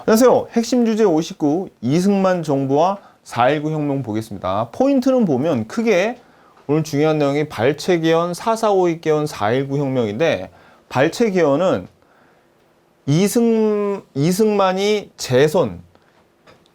안녕하세요. 핵심 주제 59 이승만 정부와 4.19 혁명 보겠습니다. 포인트는 보면 크게 오늘 중요한 내용이 발췌개헌, 4.4.5.2 개헌, 4.19 혁명인데 발췌개헌은 이승만이 재선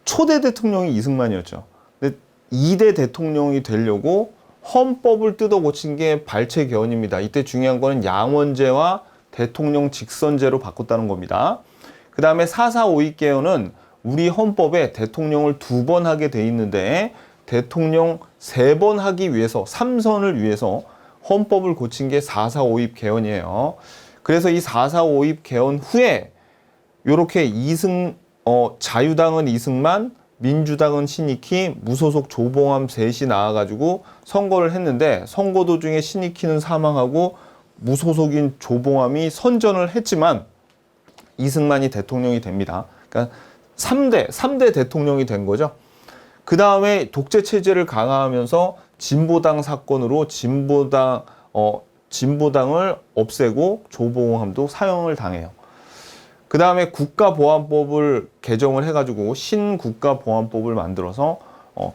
초대 대통령이 이승만이었죠. 근데 2대 대통령이 되려고 헌법을 뜯어 고친 게 발췌개헌입니다. 이때 중요한 거는 양원제와 대통령 직선제로 바꿨다는 겁니다. 그 다음에 4.4.5.2 개헌은 우리 헌법에 대통령을 2번 하게 돼 있는데 대통령 3번 하기 위해서 3선을 위해서 헌법을 고친 게 4.4.5.2 개헌이에요. 그래서 이 4.4.5.2 개헌 후에 요렇게 자유당은 이승만, 민주당은 신익희, 무소속 조봉암 셋이 나와가지고 선거를 했는데 선거 도중에 신익희는 사망하고 무소속인 조봉암이 선전을 했지만 이승만이 대통령이 됩니다. 그러니까 3대 대통령이 된 거죠. 그 다음에 독재 체제를 강화하면서 진보당 사건으로 진보당을 없애고 조봉암도 사형을 당해요. 그 다음에 국가보안법을 개정을 해가지고 신국가보안법을 만들어서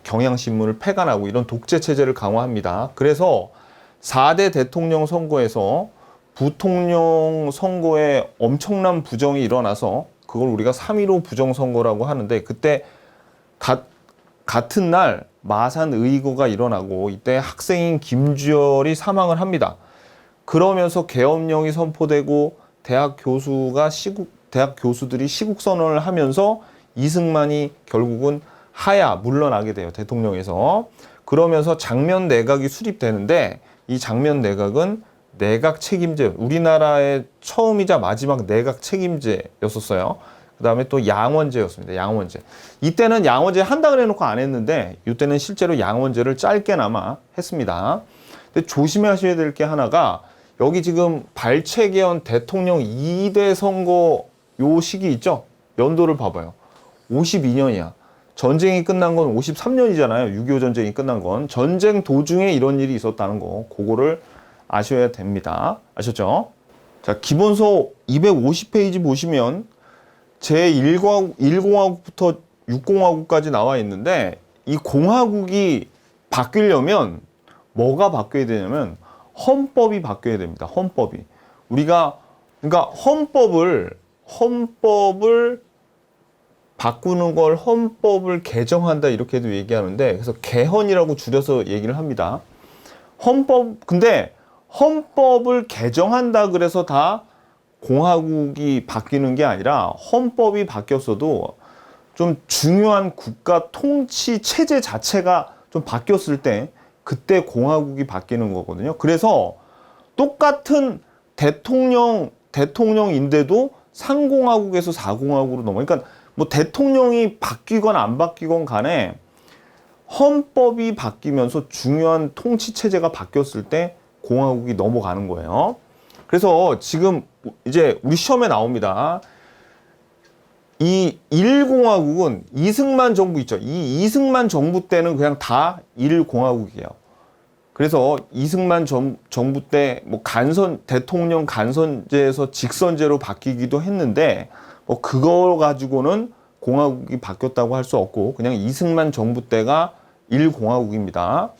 경향신문을 폐간하고 이런 독재 체제를 강화합니다. 그래서 4대 대통령 선거에서 부통령 선거에 엄청난 부정이 일어나서 그걸 우리가 3.15 부정선거라고 하는데 그때 같은 날 마산 의거가 일어나고 이때 학생인 김주열이 사망을 합니다. 그러면서 계엄령이 선포되고 대학 교수들이 시국선언을 하면서 이승만이 결국은 물러나게 돼요. 대통령에서. 그러면서 장면 내각이 수립되는데 이 장면 내각은 내각 책임제, 우리나라의 처음이자 마지막 내각 책임제였었어요. 그 다음에 또 양원제였습니다. 양원제. 이때는 양원제 한다고 해놓고 안 했는데 이때는 실제로 양원제를 짧게나마 했습니다. 근데 조심하셔야 될 게 하나가 여기 지금 발췌개헌 대통령 2대 선거 요 시기 있죠? 연도를 봐봐요. 52년이야. 전쟁이 끝난 건 53년이잖아요. 6.25 전쟁이 끝난 건. 전쟁 도중에 이런 일이 있었다는 거. 그거를 아셔야 됩니다. 아셨죠? 자, 기본서 250페이지 보시면 제1공화국부터 6공화국까지 나와 있는데 이 공화국이 바뀌려면 뭐가 바뀌어야 되냐면 헌법이 바뀌어야 됩니다. 헌법이. 그러니까 헌법을 바꾸는 걸 헌법을 개정한다 이렇게도 얘기하는데 그래서 개헌이라고 줄여서 얘기를 합니다. 근데 헌법을 개정한다 그래서 다 공화국이 바뀌는 게 아니라 헌법이 바뀌었어도 좀 중요한 국가 통치 체제 자체가 좀 바뀌었을 때 그때 공화국이 바뀌는 거거든요. 그래서 똑같은 대통령인데도 3공화국에서 4공화국으로 그러니까 뭐 대통령이 바뀌건 안 바뀌건 간에 헌법이 바뀌면서 중요한 통치 체제가 바뀌었을 때 공화국이 넘어가는 거예요. 그래서 지금 이제 우리 시험에 나옵니다. 이 1공화국은 이승만 정부 있죠. 이 이승만 정부 때는 그냥 다 1공화국이에요. 그래서 이승만 정부 때 뭐 대통령 간선제에서 직선제로 바뀌기도 했는데 뭐 그거 가지고는 공화국이 바뀌었다고 할 수 없고 그냥 이승만 정부 때가 1공화국입니다.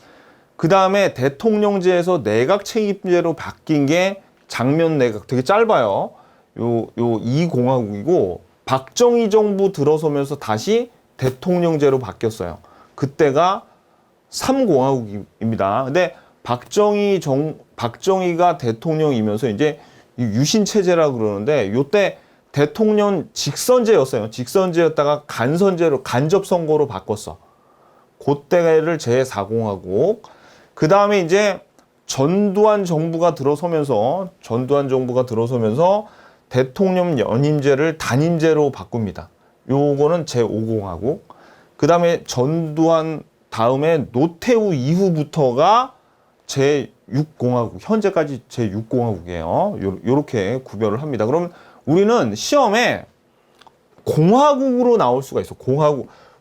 그 다음에 대통령제에서 내각 책임제로 바뀐 게 장면 내각 되게 짧아요. 요 2공화국이고 박정희 정부 들어서면서 다시 대통령제로 바뀌었어요. 그때가 3공화국입니다. 근데 박정희가 대통령이면서 이제 유신 체제라 그러는데 요때 대통령 직선제였어요. 직선제였다가 간선제로 간접 선거로 바꿨어. 그때를 제4공화국. 그 다음에 이제 전두환 정부가 들어서면서 대통령 연임제를 단임제로 바꿉니다. 요거는 제5공화국. 그 다음에 전두환 다음에 노태우 이후부터가 제6공화국. 현재까지 제6공화국이에요. 요렇게 구별을 합니다. 그럼 우리는 시험에 공화국으로 나올 수가 있어.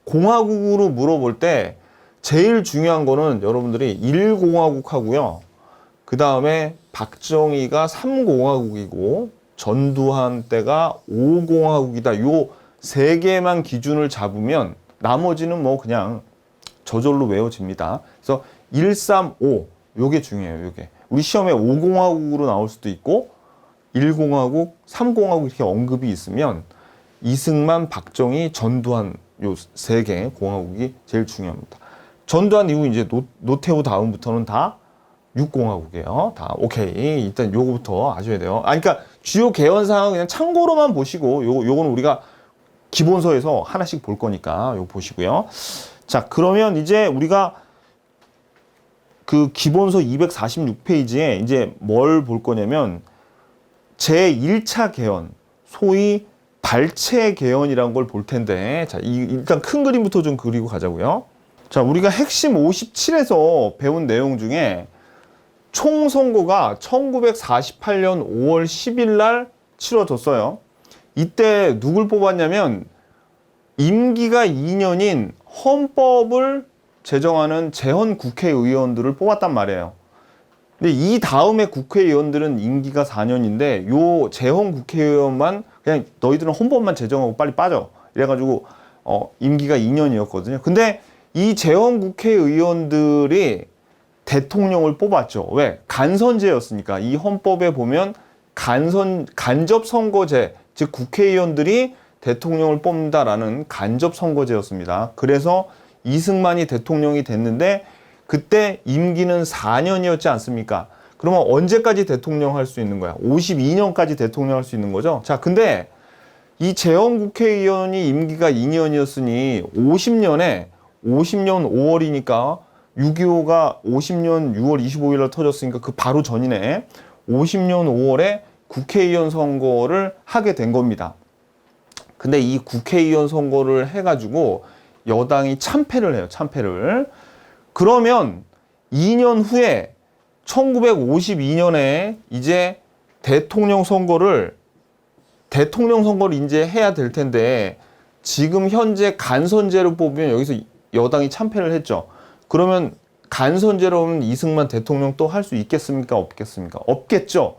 공화국으로 물어볼 때 제일 중요한 거는 여러분들이 1공화국 하고요. 그 다음에 박정희가 3공화국이고 전두환 때가 5공화국이다. 세 개만 기준을 잡으면 나머지는 뭐 그냥 저절로 외워집니다. 그래서 135 요게 중요해요. 요게 우리 시험에 5공화국으로 나올 수도 있고 1공화국, 3공화국 이렇게 언급이 있으면 이승만, 박정희, 전두환 요 세 개 공화국이 제일 중요합니다. 전두환 이후 이제 노태우 다음부터는 다 6공화국이에요. 다 오케이. 일단 요거부터 아셔야 돼요. 그러니까 주요 개헌 사항은 그냥 참고로만 보시고 요거는 우리가 기본서에서 하나씩 볼 거니까 요거 보시고요. 자, 그러면 이제 우리가 그 기본서 246페이지에 이제 뭘 볼 거냐면 제1차 개헌, 소위 발췌 개헌이라는 걸 볼 텐데, 자, 일단 큰 그림부터 좀 그리고 가자고요. 자, 우리가 핵심 57에서 배운 내용 중에 총선거가 1948년 5월 10일 날 치러졌어요. 이때 누굴 뽑았냐면 임기가 2년인 헌법을 제정하는 재헌 국회의원들을 뽑았단 말이에요. 근데 이 다음에 국회의원들은 임기가 4년인데 요 재헌 국회의원만 그냥 너희들은 헌법만 제정하고 빨리 빠져. 이래가지고 임기가 2년이었거든요. 근데 이 재헌 국회의원들이 대통령을 뽑았죠. 왜? 간선제였으니까. 이 헌법에 보면 간접 선거제, 즉 국회의원들이 대통령을 뽑는다라는 간접 선거제였습니다. 그래서 이승만이 대통령이 됐는데 그때 임기는 4년이었지 않습니까? 그러면 언제까지 대통령 할 수 있는 거야? 52년까지 대통령 할 수 있는 거죠. 자, 근데 이 재헌 국회의원이 임기가 2년이었으니 50년 5월이니까 6.25가 50년 6월 25일에 터졌으니까 그 바로 전이네. 50년 5월에 국회의원 선거를 하게 된 겁니다. 근데 이 국회의원 선거를 해가지고 여당이 참패를 해요. 참패를. 그러면 2년 후에 1952년에 이제 대통령 선거를 이제 해야 될 텐데 지금 현재 간선제로 뽑으면 여기서 여당이 참패를 했죠. 그러면 간선제로 하면 이승만 대통령 또 할 수 있겠습니까? 없겠습니까? 없겠죠.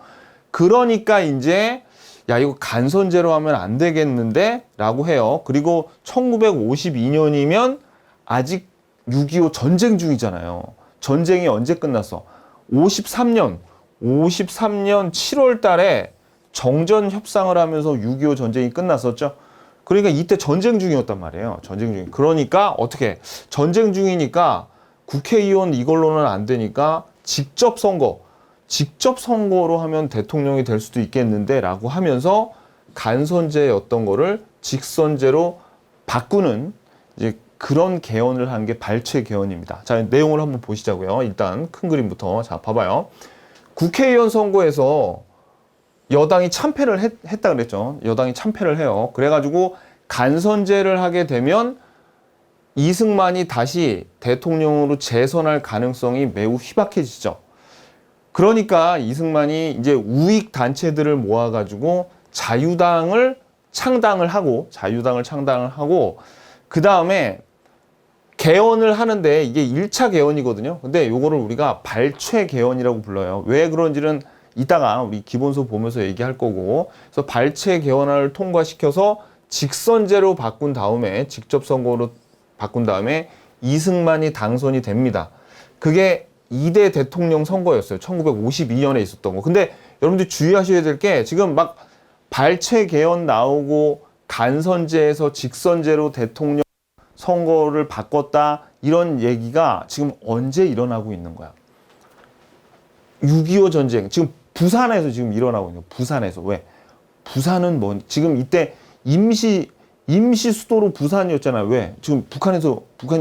그러니까 이제 야, 이거 간선제로 하면 안 되겠는데? 라고 해요. 그리고 1952년이면 아직 6.25 전쟁 중이잖아요. 전쟁이 언제 끝났어? 53년 7월 달에 정전 협상을 하면서 6.25 전쟁이 끝났었죠. 그러니까 이때 전쟁 중이었단 말이에요. 전쟁 중. 그러니까 어떻게? 전쟁 중이니까 국회의원 이걸로는 안 되니까 직접 선거로 하면 대통령이 될 수도 있겠는데 라고 하면서 간선제였던 거를 직선제로 바꾸는 이제 그런 개헌을 한 게 발췌 개헌입니다. 자, 내용을 한번 보시자고요. 일단 큰 그림부터. 자, 봐봐요. 국회의원 선거에서 여당이 참패를 했다 그랬죠. 여당이 참패를 해요. 그래가지고 간선제를 하게 되면 이승만이 다시 대통령으로 재선할 가능성이 매우 희박해지죠. 그러니까 이승만이 이제 우익 단체들을 모아가지고 자유당을 창당을 하고 그 다음에 개헌을 하는데 이게 1차 개헌이거든요. 근데 요거를 우리가 발췌 개헌이라고 불러요. 왜 그런지는 이따가 우리 기본서 보면서 얘기할 거고. 그래서 발췌 개헌안을 통과시켜서 직선제로 바꾼 다음에 직접 선거로 바꾼 다음에 이승만이 당선이 됩니다. 그게 2대 대통령 선거였어요. 1952년에 있었던 거. 근데 여러분들 주의하셔야 될 게 지금 막 발췌 개헌 나오고 간선제에서 직선제로 대통령 선거를 바꿨다 이런 얘기가 지금 언제 일어나고 있는 거야? 6.25 전쟁 지금 부산에서 지금 일어나고 있는 거야. 부산에서. 왜? 부산은 뭐 지금 이때 임시 수도로 부산이었잖아요. 왜? 지금 북한이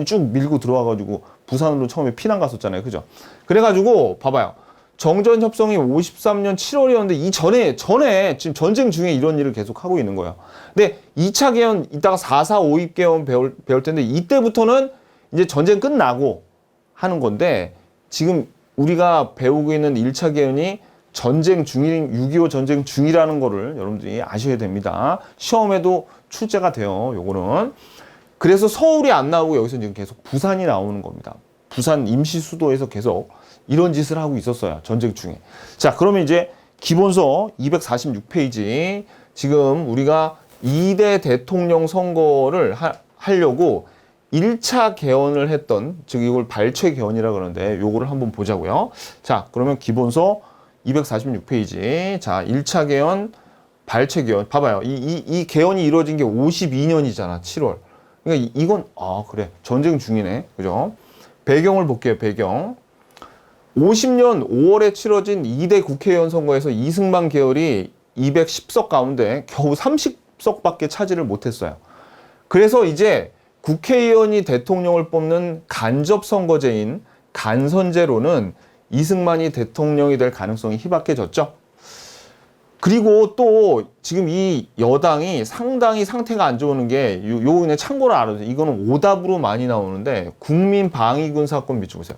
쭉 밀고 들어와가지고 부산으로 처음에 피난 갔었잖아요. 그죠? 그래가지고 봐봐요. 정전 협정이 53년 7월이었는데 이 전에 지금 전쟁 중에 이런 일을 계속 하고 있는 거예요. 근데 2차 개헌 이따가 4.4 5.입 개헌 배울 텐데 이때부터는 이제 전쟁 끝나고 하는 건데 지금 우리가 배우고 있는 1차 개헌이 전쟁 중인 6.25 전쟁 중이라는 거를 여러분들이 아셔야 됩니다. 시험에도 출제가 돼요. 요거는. 그래서 서울이 안 나오고 여기서 지금 계속 부산이 나오는 겁니다. 부산 임시 수도에서 계속 이런 짓을 하고 있었어요. 전쟁 중에. 자, 그러면 이제 기본서 246페이지 지금 우리가 2대 대통령 선거를 하려고 1차 개헌을 했던, 즉 이걸 발췌 개헌이라 그러는데 요거를 한번 보자고요. 자, 그러면 기본서 246페이지. 자, 1차 개헌, 발췌 개헌. 봐봐요. 이 개헌이 이루어진 게 52년이잖아. 7월. 그러니까 이건 그래. 전쟁 중이네. 그죠? 배경을 볼게요. 배경. 50년 5월에 치러진 2대 국회의원 선거에서 이승만 계열이 210석 가운데 겨우 30석밖에 차지를 못했어요. 그래서 이제 국회의원이 대통령을 뽑는 간접 선거제인 간선제로는 이승만이 대통령이 될 가능성이 희박해졌죠. 그리고 또 지금 이 여당이 상당히 상태가 안 좋은 게 요 그냥 참고로 알아두세요. 이거는 오답으로 많이 나오는데 국민방위군 사건 비춰보세요.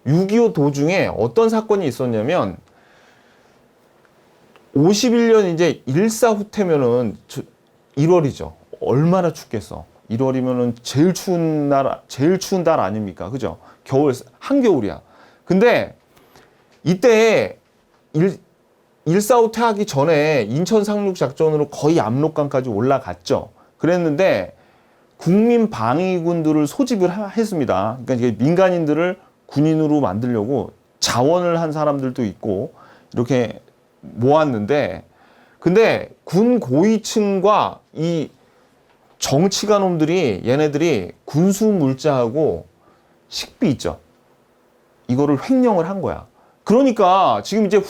6.25 도중에 어떤 사건이 있었냐면 51년 이제 일사후퇴면은 1월이죠. 얼마나 춥겠어. 1월이면은 제일 추운 달 아닙니까? 그죠? 겨울, 한겨울이야. 근데 이때 일사후퇴 하기 전에 인천 상륙 작전으로 거의 압록강까지 올라갔죠. 그랬는데 국민 방위군들을 소집을 했습니다. 그러니까 이게 민간인들을 군인으로 만들려고 자원을 한 사람들도 있고 이렇게 모았는데, 근데 군 고위층과 이 정치가 놈들이 얘네들이 군수 물자하고 식비 있죠. 이거를 횡령을 한 거야. 그러니까 지금 이제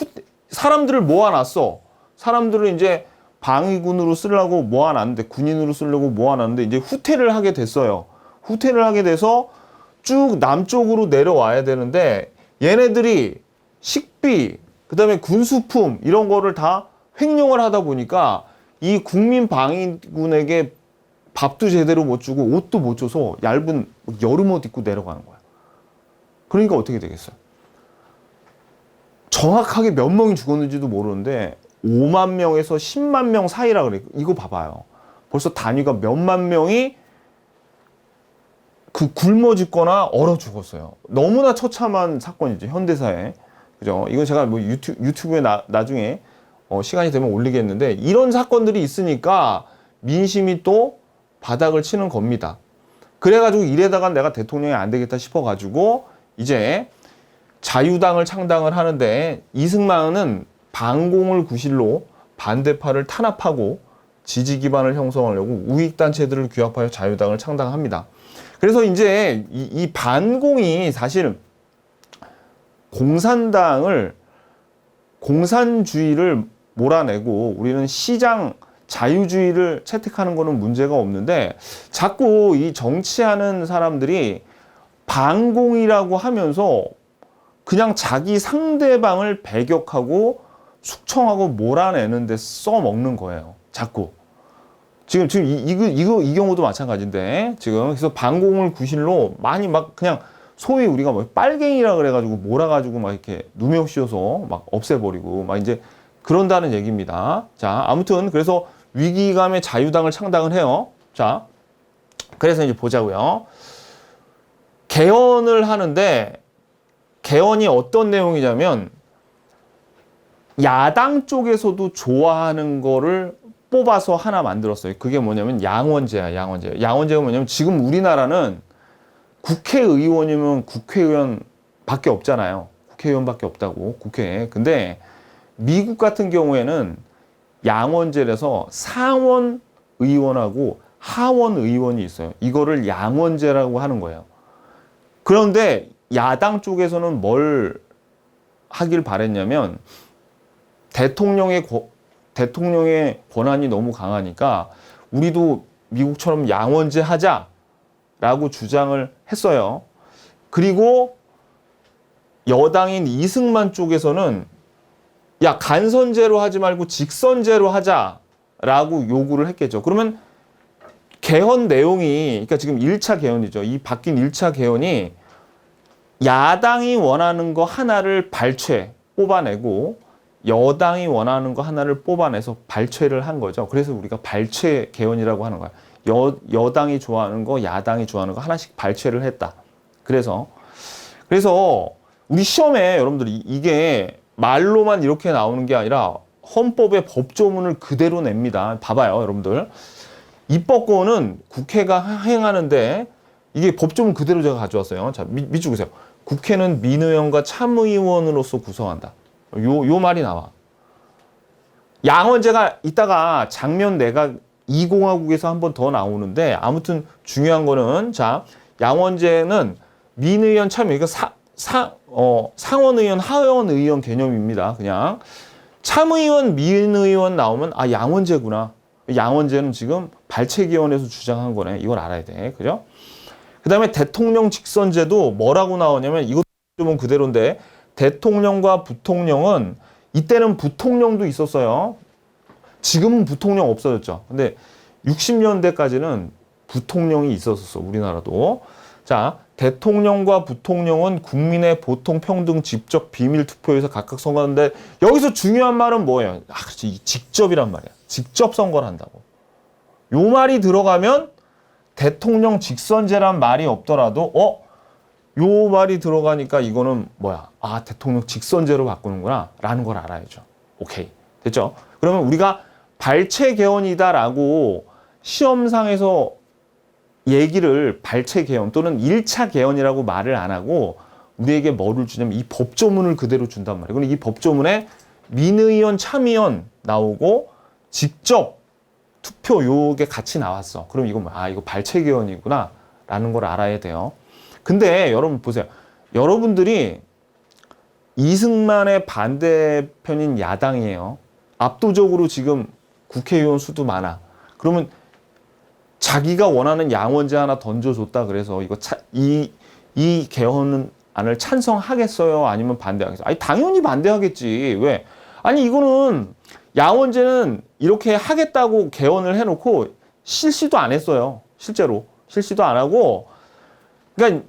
사람들을 모아놨어. 사람들을 이제 방위군으로 쓰려고 모아놨는데, 군인으로 쓰려고 모아놨는데 이제 후퇴를 하게 됐어요. 후퇴를 하게 돼서 쭉 남쪽으로 내려와야 되는데 얘네들이 식비, 그 다음에 군수품 이런 거를 다 횡령을 하다 보니까 이 국민 방위군에게 밥도 제대로 못 주고 옷도 못 줘서 얇은 여름 옷 입고 내려가는 거야. 그러니까 어떻게 되겠어요? 정확하게 몇 명이 죽었는지도 모르는데 5만 명에서 10만 명 사이라 그래. 이거 봐봐요. 벌써 단위가 몇만 명이 굶어 죽거나 얼어 죽었어요. 너무나 처참한 사건이죠, 현대사에. 그죠? 이건 제가 뭐 유튜브에 나중에 시간이 되면 올리겠는데, 이런 사건들이 있으니까 민심이 또 바닥을 치는 겁니다. 그래가지고 이래다가 내가 대통령이 안 되겠다 싶어가지고 이제 자유당을 창당을 하는데, 이승만은 반공을 구실로 반대파를 탄압하고 지지 기반을 형성하려고 우익단체들을 규합하여 자유당을 창당합니다. 그래서 이제 이 반공이 사실 공산주의를 몰아내고 우리는 시장 자유주의를 채택하는 거는 문제가 없는데, 자꾸 이 정치하는 사람들이 반공이라고 하면서 그냥 자기 상대방을 배격하고 숙청하고 몰아내는 데 써먹는 거예요. 자꾸. 지금 이 경우도 마찬가지인데, 지금 그래서 반공을 구실로 많이 막 그냥 소위 우리가 뭐 빨갱이라 그래가지고 몰아가지고 막 이렇게 누명 씌워서 막 없애버리고 막 이제 그런다는 얘기입니다. 자, 아무튼 그래서 위기감에 자유당을 창당을 해요. 자, 그래서 이제 보자고요. 개헌을 하는데, 개헌이 어떤 내용이냐면 야당 쪽에서도 좋아하는 거를 뽑아서 하나 만들었어요. 그게 뭐냐면 양원제야, 양원제. 양원제가 뭐냐면 지금 우리나라는 국회의원이면 국회의원밖에 없잖아요. 국회의원밖에 없다고, 국회에. 근데 미국 같은 경우에는 양원제라서 상원 의원하고 하원 의원이 있어요. 이거를 양원제라고 하는 거예요. 그런데 야당 쪽에서는 뭘 하길 바랬냐면 대통령의 권한이 너무 강하니까 우리도 미국처럼 양원제 하자라고 주장을 했어요. 그리고 여당인 이승만 쪽에서는 야, 간선제로 하지 말고 직선제로 하자라고 요구를 했겠죠. 그러면 개헌 내용이, 그러니까 지금 1차 개헌이죠. 이 바뀐 1차 개헌이 야당이 원하는 거 하나를 뽑아내고 여당이 원하는 거 하나를 뽑아내서 발췌를 한 거죠. 그래서 우리가 발췌 개헌이라고 하는 거야. 여당이 좋아하는 거, 야당이 좋아하는 거 하나씩 발췌를 했다. 그래서 우리 시험에 여러분들이 이게 말로만 이렇게 나오는 게 아니라 헌법의 법조문을 그대로 냅니다. 봐봐요, 여러분들. 입법권은 국회가 행하는데 이게 법조문 그대로 제가 가져왔어요. 자, 밑줄 보세요. 국회는 민의원과 참의원으로서 구성한다. 요 말이 나와. 양원제가 이따가 장면 내각 2공화국에서 한 번 더 나오는데 아무튼 중요한 거는 자, 양원제는 민의원 참여, 그러니까 상원의원, 하원의원 개념입니다. 그냥 참의원, 민의원 나오면 아 양원제구나. 양원제는 지금 발췌기원에서 주장한 거네. 이걸 알아야 돼. 그죠? 그 다음에 대통령 직선제도 뭐라고 나오냐면 이것도 좀 그대로인데 대통령과 부통령은 이때는 부통령도 있었어요. 지금은 부통령 없어졌죠. 근데 60년대까지는 부통령이 있었어. 우리나라도. 자, 대통령과 부통령은 국민의 보통 평등 직접 비밀 투표에서 각각 선거하는데 여기서 중요한 말은 뭐예요? 아, 그렇지. 직접이란 말이야. 직접 선거를 한다고. 요 말이 들어가면 대통령 직선제란 말이 없더라도 요 말이 들어가니까 이거는 뭐야? 아, 대통령 직선제로 바꾸는구나 라는 걸 알아야죠. 오케이. 됐죠? 그러면 우리가 발췌 개헌이다라고 시험상에서 얘기를 발췌 개헌 또는 1차 개헌이라고 말을 안 하고 우리에게 뭐를 주냐면 이 법조문을 그대로 준단 말이에요. 그럼 이 법조문에 민의원, 참의원 나오고 직접 투표 요게 같이 나왔어. 그럼 이거 이거 발췌 개헌이구나 라는 걸 알아야 돼요. 근데 여러분 보세요. 여러분들이 이승만의 반대편인 야당이에요. 압도적으로 지금 국회의원 수도 많아. 그러면 자기가 원하는 양원제 하나 던져줬다 그래서 이거 이 개헌안을 찬성하겠어요? 아니면 반대하겠어요? 아니 당연히 반대하겠지. 왜? 아니 이거는 양원제는 이렇게 하겠다고 개헌을 해놓고 실시도 안 했어요. 실제로 실시도 안 하고. 그러니까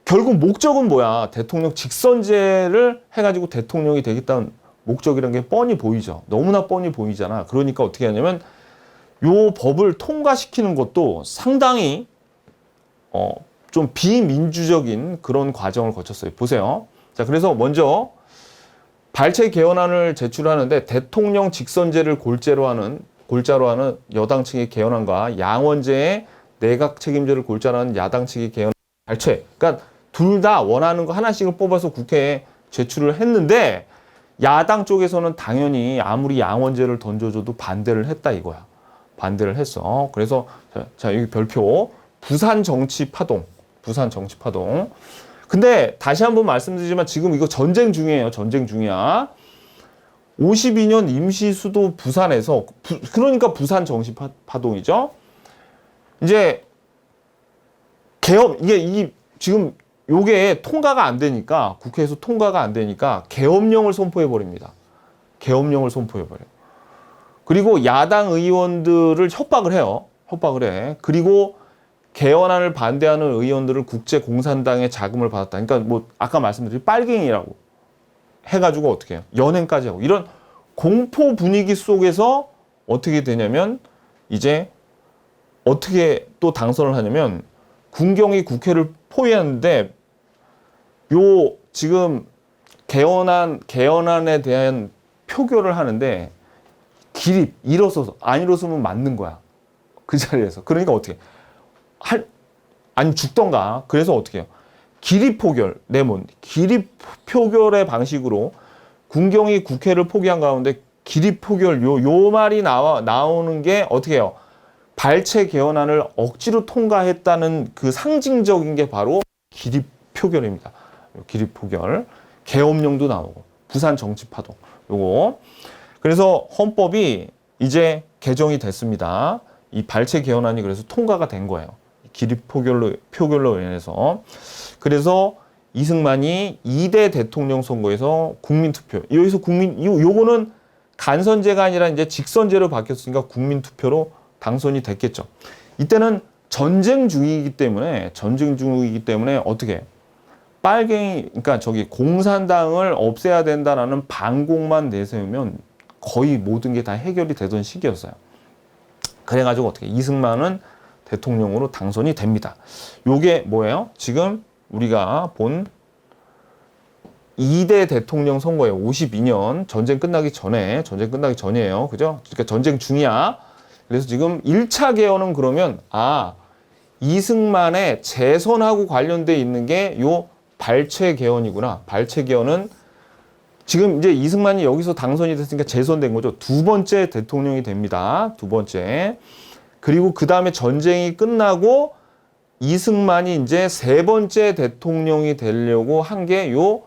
결국 목적은 뭐야? 대통령 직선제를 해가지고 대통령이 되겠다는 목적이라는 게 뻔히 보이죠. 너무나 뻔히 보이잖아. 그러니까 어떻게 하냐면 요 법을 통과시키는 것도 상당히 좀 비민주적인 그런 과정을 거쳤어요. 보세요. 자, 그래서 먼저 발췌 개헌안을 제출하는데 대통령 직선제를 골자로 하는 여당 측의 개헌안과 양원제의 내각 책임제를 골자로 하는 야당 측의 개헌 발췌. 그러니까 둘 다 원하는 거 하나씩을 뽑아서 국회에 제출을 했는데 야당 쪽에서는 당연히 아무리 양원제를 던져줘도 반대를 했다 이거야. 반대를 했어. 그래서 자 여기 별표 부산 정치 파동. 근데 다시 한번 말씀드리지만 지금 이거 전쟁 중이에요. 전쟁 중이야. 52년 임시 수도 부산에서 그러니까 부산 정치 파동이죠. 이제 개헌 이게 지금 요게 통과가 안 되니까 국회에서 통과가 안 되니까 계엄령을 선포해 버립니다. 계엄령을 선포해 버려. 그리고 야당 의원들을 협박을 해요. 협박을 해. 그리고 개헌안을 반대하는 의원들을 국제공산당의 자금을 받았다. 그러니까 뭐 아까 말씀드린 빨갱이라고 해가지고 어떻게 해요? 연행까지 하고 이런 공포 분위기 속에서 어떻게 되냐면 이제 어떻게 또 당선을 하냐면 군경이 국회를 포위하는데 요 지금 개헌안에 대한 표결을 하는데 기립 일어서서 안 일어서면 맞는 거야. 그 자리에서. 그러니까 어떻게 아니 죽던가. 그래서 어떻게 해요? 기립 표결의 방식으로 군경이 국회를 포기한 가운데 기립 표결 요 말이 나오는 게 어떻게 해요? 발췌 개헌안을 억지로 통과했다는 그 상징적인 게 바로 기립 표결입니다. 기립 표결. 계엄령도 나오고 부산 정치 파동. 요거. 그래서 헌법이 이제 개정이 됐습니다. 이 발췌 개헌안이 그래서 통과가 된 거예요. 기립 표결로 인해서. 그래서 이승만이 2대 대통령 선거에서 국민투표. 여기서 요거는 간선제가 아니라 이제 직선제로 바뀌었으니까 국민투표로 당선이 됐겠죠. 이때는 전쟁 중이기 때문에 어떻게 해요? 그러니까 공산당을 없애야 된다라는 반공만 내세우면 거의 모든 게 다 해결이 되던 시기였어요. 그래가지고 어떻게 이승만은 대통령으로 당선이 됩니다. 요게 뭐예요? 지금 우리가 본 2대 대통령 선거예요. 52년 전쟁 끝나기 전이에요. 그죠? 그러니까 전쟁 중이야. 그래서 지금 1차 개헌은 그러면 이승만의 재선하고 관련돼 있는 게 요 발췌 개헌이구나. 발췌 개헌은 지금 이제 이승만이 여기서 당선이 됐으니까 재선된 거죠. 두 번째 대통령이 됩니다. 두 번째. 그리고 그 다음에 전쟁이 끝나고 이승만이 이제 세 번째 대통령이 되려고 한 게 요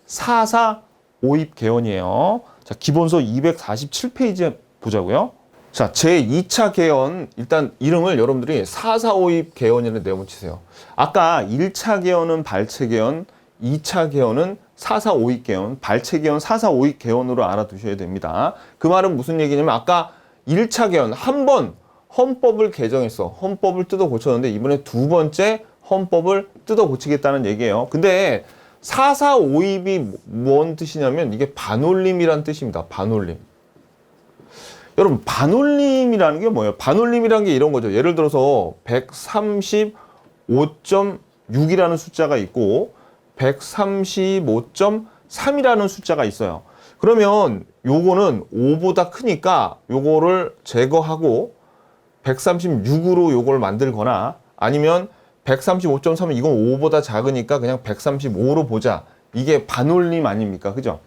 4.4 오입 개헌이에요. 자, 기본서 247페이지 보자고요. 자, 제2차 개헌, 일단 이름을 여러분들이 4.4 오입 개헌이라는 내용을 치세요. 아까 1차 개헌은 발췌 개헌, 2차 개헌은 4.4 오입 개헌, 발췌 개헌, 4.4 오입 개헌으로 알아두셔야 됩니다. 그 말은 무슨 얘기냐면 아까 1차 개헌, 한 번 헌법을 개정했어. 헌법을 뜯어 고쳤는데 이번에 두 번째 헌법을 뜯어 고치겠다는 얘기예요. 근데 4.4 오입이 뭔 뜻이냐면 이게 반올림이란 뜻입니다. 반올림. 여러분, 반올림이라는 게 뭐예요? 반올림이라는 게 이런 거죠. 예를 들어서 135.6이라는 숫자가 있고 135.3이라는 숫자가 있어요. 그러면 요거는 5보다 크니까 요거를 제거하고 136으로 요걸 만들거나 아니면 135.3은 이건 5보다 작으니까 그냥 135로 보자. 이게 반올림 아닙니까? 그죠?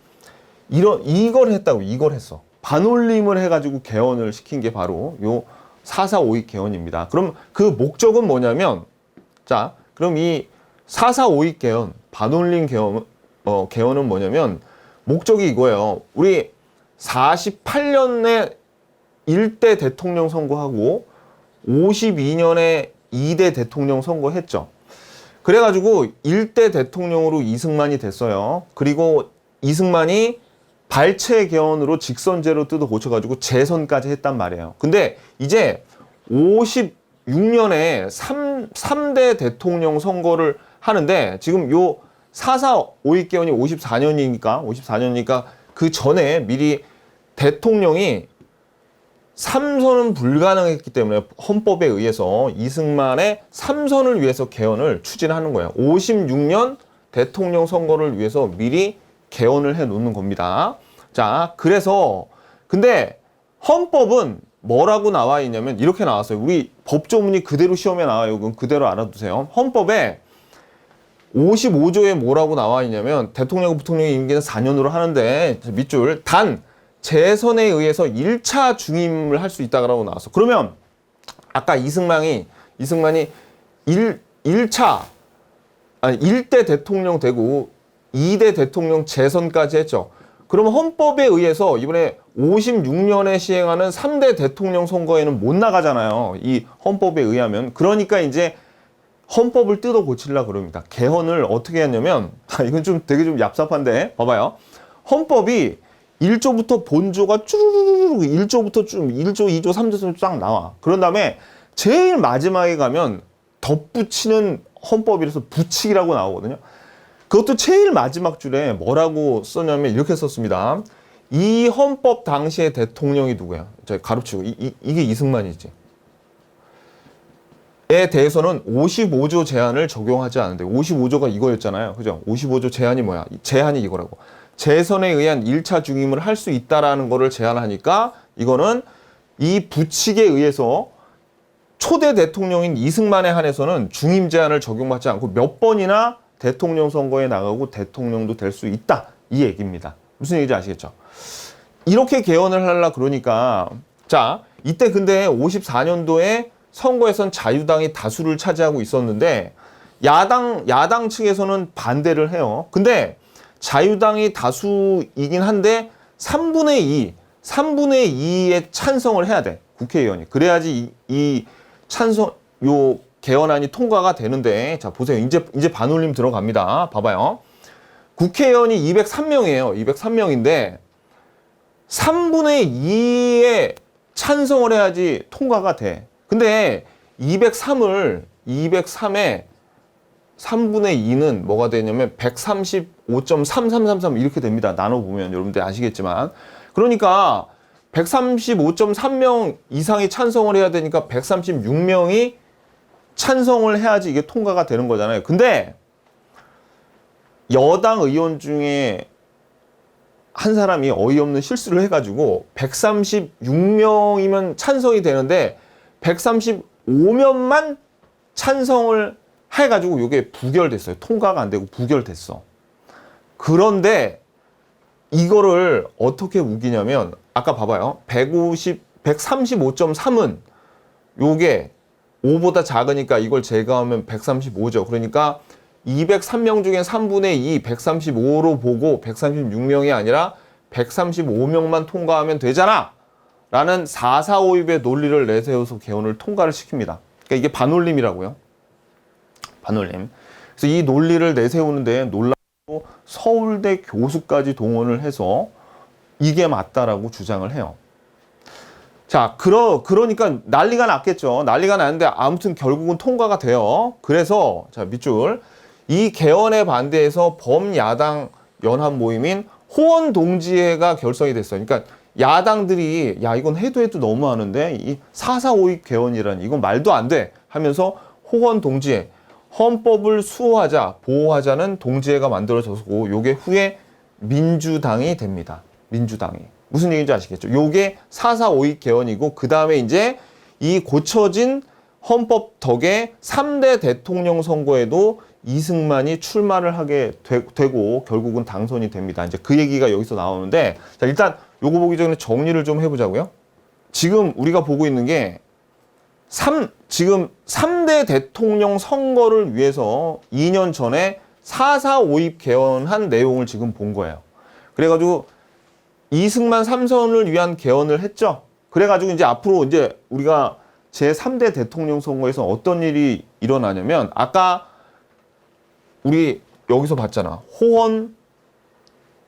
이걸 했다고, 이걸 했어. 반올림을 해가지고 개헌을 시킨 게 바로 요 4.4 오입 개헌입니다. 그럼 그 목적은 뭐냐면, 자, 그럼 이 4.4 오입 개헌, 반올림 개헌은 뭐냐면, 목적이 이거예요. 우리 48년에 1대 대통령 선거하고 52년에 2대 대통령 선거했죠. 그래가지고 1대 대통령으로 이승만이 됐어요. 그리고 이승만이 발췌 개헌으로 직선제로 뜯어 고쳐가지고 재선까지 했단 말이에요. 근데 이제 56년에 3대 대통령 선거를 하는데 지금 요 4.4 오입 개헌이 54년이니까 그 전에 미리 대통령이 3선은 불가능했기 때문에 헌법에 의해서 이승만의 3선을 위해서 개헌을 추진하는 거예요. 56년 대통령 선거를 위해서 미리 개헌을 해 놓는 겁니다. 자, 그래서 근데 헌법은 뭐라고 나와 있냐면 이렇게 나왔어요. 우리 법조문이 그대로 시험에 나와요. 그럼 그대로 알아두세요. 헌법에 55조에 뭐라고 나와 있냐면 대통령과 부통령의 임기는 4년으로 하는데 밑줄 단 재선에 의해서 1차 중임을 할 수 있다고 나왔어. 그러면 아까 이승만이 1대 대통령 되고 2대 대통령 재선까지 했죠. 그러면 헌법에 의해서 이번에 56년에 시행하는 3대 대통령 선거에는 못 나가잖아요. 이 헌법에 의하면. 그러니까 이제 헌법을 뜯어 고치려고 그럽니다. 개헌을 어떻게 했냐면 이건 좀 되게 좀 얍삽한데 봐봐요. 헌법이 1조부터 본조가 쭈르르르 1조부터 쭉 1조, 2조, 3조 쫙 나와. 그런 다음에 제일 마지막에 가면 덧붙이는 헌법이라서 붙이기라고 나오거든요. 그것도 제일 마지막 줄에 뭐라고 썼냐면 이렇게 썼습니다. 이 헌법 당시의 대통령이 누구야? 제가 가로치고 이게 이승만이지. 에 대해서는 55조 제한을 적용하지 않는데 55조가 이거였잖아요. 그죠? 55조 제한이 뭐야? 제한이 이거라고. 재선에 의한 1차 중임을 할 수 있다라는 거를 제한하니까 이거는 이 부칙에 의해서 초대 대통령인 이승만에 한해서는 중임 제한을 적용받지 않고 몇 번이나 대통령 선거에 나가고 대통령도 될 수 있다. 이 얘기입니다. 무슨 얘기인지 아시겠죠? 이렇게 개헌을 하려고 그러니까 자, 이때 근데 54년도에 선거에선 자유당이 다수를 차지하고 있었는데 야당 측에서는 반대를 해요. 근데 자유당이 다수이긴 한데 3분의 2의 찬성을 해야 돼. 국회의원이. 그래야지 이 찬성 요 개헌안이 통과가 되는데 자, 보세요. 이제 반올림 들어갑니다. 봐봐요. 국회의원이 203명이에요. 203명인데 3분의 2의 찬성을 해야지 통과가 돼. 근데 203에 3분의 2는 뭐가 되냐면 135.3333 이렇게 됩니다. 나눠보면 여러분들 아시겠지만. 그러니까 135.3명 이상이 찬성을 해야 되니까 136명이 찬성을 해야지 이게 통과가 되는 거잖아요. 근데 여당 의원 중에 한 사람이 어이없는 실수를 해가지고 136명이면 찬성이 되는데 135명만 찬성을 해가지고 이게 부결됐어요. 통과가 안 되고 부결됐어. 그런데 이거를 어떻게 우기냐면 아까 봐봐요. 135.3은 요게 5보다 작으니까 이걸 제거하면 135죠. 그러니까 203명 중에 3분의 2, 135로 보고 136명이 아니라 135명만 통과하면 되잖아! 라는 4,4,5입의 논리를 내세워서 개헌을 통과를 시킵니다. 그러니까 이게 반올림이라고요. 반올림. 그래서 이 논리를 내세우는데 놀랍고 서울대 교수까지 동원을 해서 이게 맞다라고 주장을 해요. 자, 그러니까 난리가 났겠죠. 난리가 났는데 아무튼 결국은 통과가 돼요. 그래서 자, 밑줄. 이 개헌에 반대해서 범야당 연합 모임인 호원동지회가 결성이 됐어요. 그러니까 야당들이 야 이건 해도 너무하는데 이 4.4.5입 개헌이라니 이건 말도 안 돼 하면서 호원동지회 헌법을 수호하자 보호하자는 동지회가 만들어졌고 요게 후에 민주당이 됩니다. 민주당이. 무슨 얘기인지 아시겠죠? 요게 4.4.5입 개헌이고 그 다음에 이제 이 고쳐진 헌법 덕에 3대 대통령 선거에도 이승만이 출마를 하게 되고 결국은 당선이 됩니다. 이제 그 얘기가 여기서 나오는데 자, 일단 요거 보기 전에 정리를 좀 해보자고요. 지금 우리가 보고 있는 게 지금 3대 대통령 선거를 위해서 2년 전에 4.4.5입 개헌한 내용을 지금 본 거예요. 그래가지고 이승만 3선을 위한 개헌을 했죠. 그래가지고 이제 앞으로 이제 우리가 제3대 대통령 선거에서 어떤 일이 일어나냐면 아까 우리 여기서 봤잖아. 호원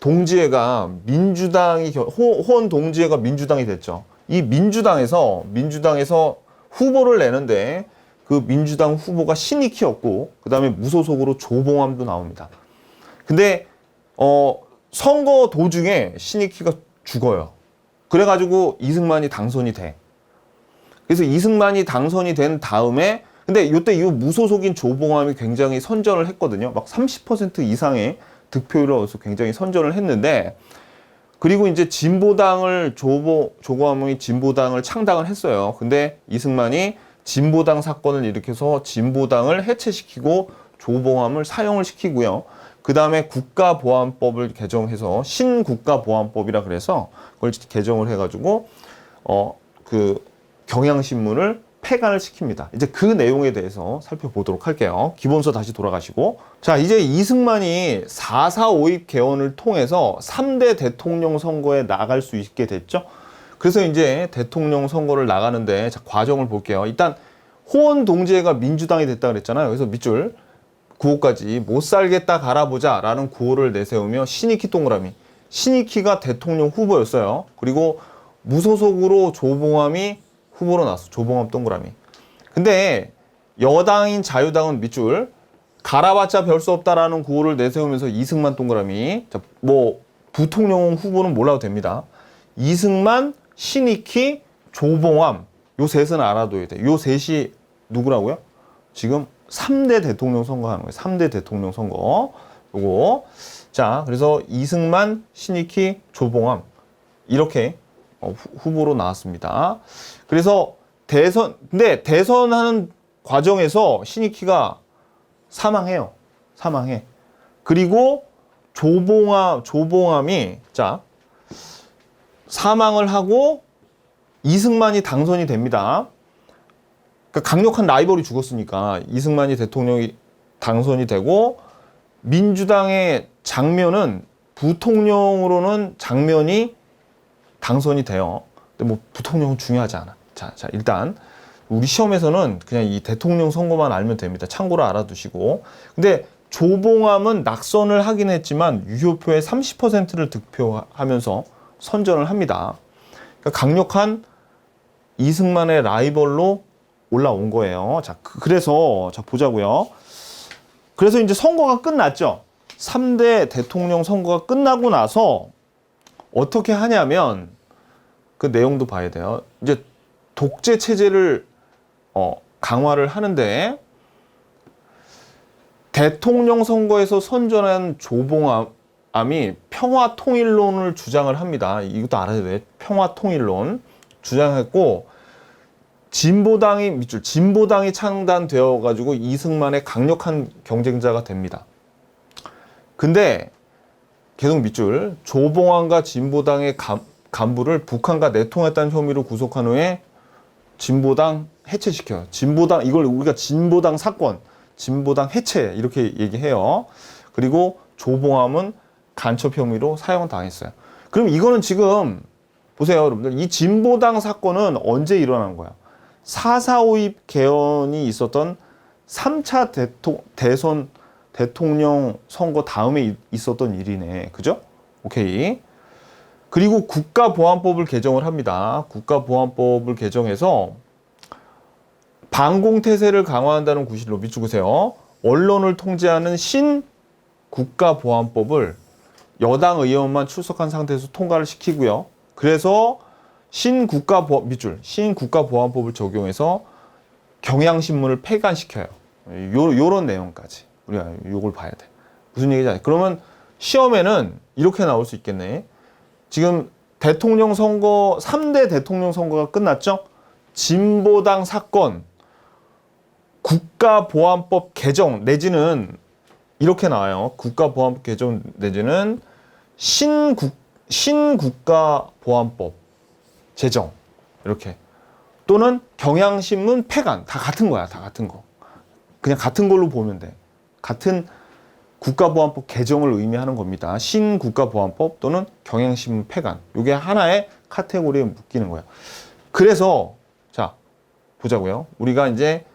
동지회가 민주당이 호원 동지회가 민주당이 됐죠. 이 민주당에서 후보를 내는데 그 민주당 후보가 신익희였고 그다음에 무소속으로 조봉암도 나옵니다. 근데 선거 도중에 신익희가 죽어요. 그래가지고 이승만이 당선이 돼. 그래서 이승만이 당선이 된 다음에 근데 이때 이 무소속인 조봉암이 굉장히 선전을 했거든요. 막 30% 이상의 득표율을 얻어서 굉장히 선전을 했는데 그리고 이제 진보당을 조봉암이 진보당을 창당을 했어요. 근데 이승만이 진보당 사건을 일으켜서 진보당을 해체시키고 조봉암을 사형을 시키고요. 그 다음에 국가보안법을 개정해서 신국가보안법이라 그래서 그걸 개정을 해가지고 그 경향신문을 폐간을 시킵니다. 이제 그 내용에 대해서 살펴보도록 할게요. 기본서 다시 돌아가시고 자 이제 이승만이 4.4.5입 개헌을 통해서 3대 대통령 선거에 나갈 수 있게 됐죠. 그래서 이제 대통령 선거를 나가는데 자, 과정을 볼게요. 일단 호원 동지회가 민주당이 됐다 그랬잖아요. 그래서 밑줄 구호까지 못 살겠다 갈아보자 라는 구호를 내세우며 신익희 동그라미 신익희가 대통령 후보였어요. 그리고 무소속으로 조봉암이 후보로 나왔어. 조봉암 동그라미. 근데 여당인 자유당은 밑줄 갈아봤자 별 수 없다라는 구호를 내세우면서 이승만 동그라미 자, 뭐 부통령 후보는 몰라도 됩니다. 이승만, 신익희, 조봉암 요 셋은 알아둬야 돼. 요 셋이 누구라고요? 지금 3대 대통령 선거 하는 거예요. 3대 대통령 선거. 요거. 자, 그래서 이승만, 신익희, 조봉암. 이렇게 후보로 나왔습니다. 그래서 근데 대선하는 과정에서 신익희가 사망해요. 사망해. 그리고 조봉암이, 자, 사망을 하고 이승만이 당선이 됩니다. 그러니까 강력한 라이벌이 죽었으니까 이승만이 대통령이 당선이 되고 민주당의 장면은 부통령으로는 장면이 당선이 돼요. 근데 뭐 부통령은 중요하지 않아. 자, 일단 우리 시험에서는 그냥 이 대통령 선거만 알면 됩니다. 참고로 알아두시고. 근데 조봉암은 낙선을 하긴 했지만 유효표의 30%를 득표하면서 선전을 합니다. 그러니까 강력한 이승만의 라이벌로 올라온 거예요. 자, 그래서 자 보자고요. 그래서 이제 선거가 끝났죠. 3대 대통령 선거가 끝나고 나서 어떻게 하냐면 그 내용도 봐야 돼요. 이제 독재 체제를 강화를 하는데 대통령 선거에서 선전한 조봉암이 평화통일론을 주장을 합니다. 이것도 알아야 돼. 평화통일론 주장했고, 진보당이 밑줄, 진보당이 창단되어 가지고 이승만의 강력한 경쟁자가 됩니다. 근데 계속 밑줄, 조봉암과 진보당의 간부를 북한과 내통했다는 혐의로 구속한 후에 진보당 해체시켜요. 진보당, 이걸 우리가 진보당 사건, 진보당 해체 이렇게 얘기해요. 그리고 조봉암은 간첩 혐의로 사형당했어요. 그럼 이거는 지금 보세요, 여러분들. 이 진보당 사건은 언제 일어난 거야? 4.4.5.2 개헌이 있었던 3차 대선 대통령 선거 다음에 있었던 일이네. 그죠? 오케이. 그리고 국가보안법을 개정을 합니다. 국가보안법을 개정해서 반공태세를 강화한다는 구실로 밑줄 그세요. 언론을 통제하는 신국가보안법을 여당 의원만 출석한 상태에서 통과를 시키고요. 그래서 신국가보안법을 적용해서 경향신문을 폐간시켜요. 요런 내용까지 우리가 요걸 봐야 돼. 무슨 얘기지? 그러면 시험에는 이렇게 나올 수 있겠네. 지금 대통령 선거 3대 대통령 선거가 끝났죠? 진보당 사건, 국가보안법 개정 내지는 이렇게 나와요. 국가보안법 개정 내지는 신국가보안법 제정 이렇게, 또는 경향신문 폐간. 다 같은 거야. 다 같은 거. 그냥 같은 걸로 보면 돼. 같은 국가보안법 개정을 의미하는 겁니다. 신국가보안법 또는 경향신문 폐간. 이게 하나의 카테고리에 묶이는 거예요. 그래서 자 보자고요. 우리가 이제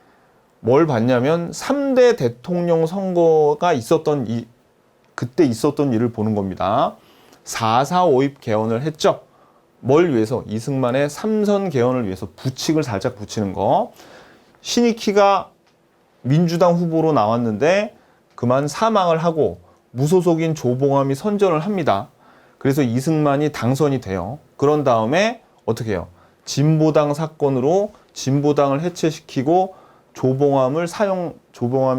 뭘 봤냐면 3대 대통령 선거가 있었던 그때 있었던 일을 보는 겁니다. 4.4.5.2 개헌을 했죠. 뭘 위해서? 이승만의 3선 개헌을 위해서 부칙을 살짝 붙이는 거. 신익희가 민주당 후보로 나왔는데 그만 사망을 하고 무소속인 조봉암이 선전을 합니다. 그래서 이승만이 당선이 돼요. 그런 다음에 어떻게 해요? 진보당 사건으로 진보당을 해체시키고 조봉암이